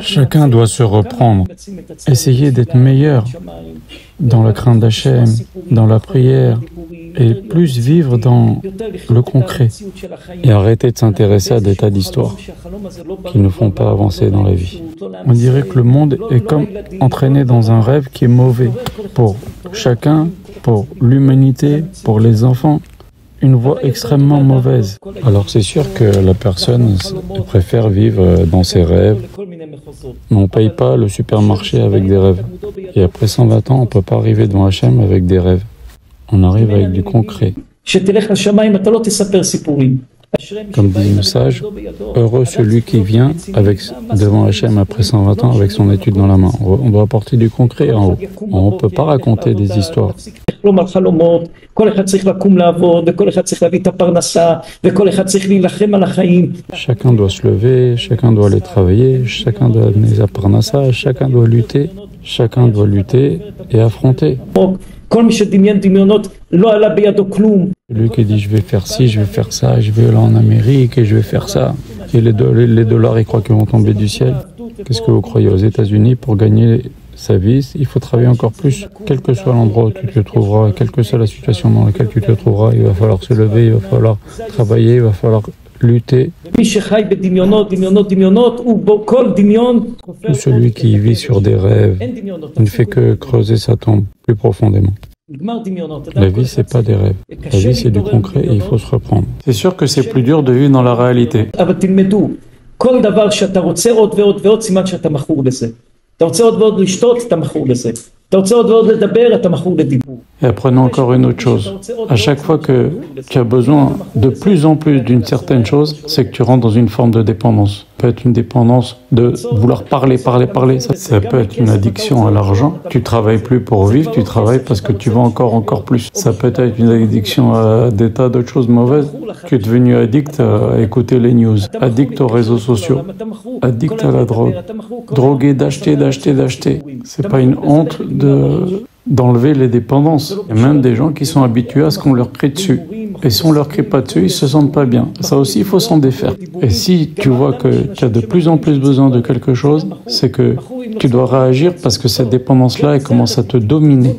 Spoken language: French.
Chacun doit se reprendre, essayer d'être meilleur dans la crainte d'Hachem, dans la prière, et plus vivre dans le concret, et arrêter de s'intéresser à des tas d'histoires qui ne font pas avancer dans la vie. On dirait que le monde est comme entraîné dans un rêve qui est mauvais pour chacun, pour l'humanité, pour les enfants. Une voie extrêmement mauvaise. Alors c'est sûr que la personne préfère vivre dans ses rêves, mais on ne paye pas le supermarché avec des rêves. Et après 120 ans, on ne peut pas arriver devant Hachem avec des rêves. On arrive avec du concret. Comme dit le sage, heureux celui qui vient devant Hachem après 120 ans avec son étude dans la main. On doit apporter du concret en haut. On ne peut pas raconter des histoires. Chacun doit se lever, chacun doit aller travailler, chacun doit amener sa parnassa, chacun doit lutter et affronter. Lui qui dit je vais faire ci, je vais faire ça, je vais aller en Amérique et je vais faire ça. Et les dollars, ils croient qu'ils vont tomber du ciel. Qu'est-ce que vous croyez aux États-Unis pour gagner sa vie, il faut travailler encore plus. Quel que soit l'endroit où tu te trouveras, quelle que soit la situation dans laquelle tu te trouveras, il va falloir se lever, il va falloir travailler, il va falloir lutter. Tout celui qui vit sur des rêves ne fait que creuser sa tombe plus profondément. La vie, c'est pas des rêves. La vie, c'est du concret et il faut se reprendre. C'est sûr que c'est plus dur de vivre dans la réalité. Et apprenons encore une autre chose. À chaque fois que tu as besoin de plus en plus d'une certaine chose, c'est que tu rentres dans une forme de dépendance. Ça peut être une dépendance de vouloir parler. Ça peut être une addiction à l'argent. Tu travailles plus pour vivre, tu travailles parce que tu veux encore plus. Ça peut être une addiction à des tas d'autres choses mauvaises. Tu es devenu addict à écouter les news, addict aux réseaux sociaux, addict à la drogue, drogué d'acheter. C'est pas une honte d'enlever les dépendances. Il y a même des gens qui sont habitués à ce qu'on leur crie dessus. Et si on leur crie pas dessus, ils se sentent pas bien. Ça aussi, il faut s'en défaire. Et si tu vois que tu as de plus en plus besoin de quelque chose, c'est que tu dois réagir parce que cette dépendance-là, elle commence à te dominer.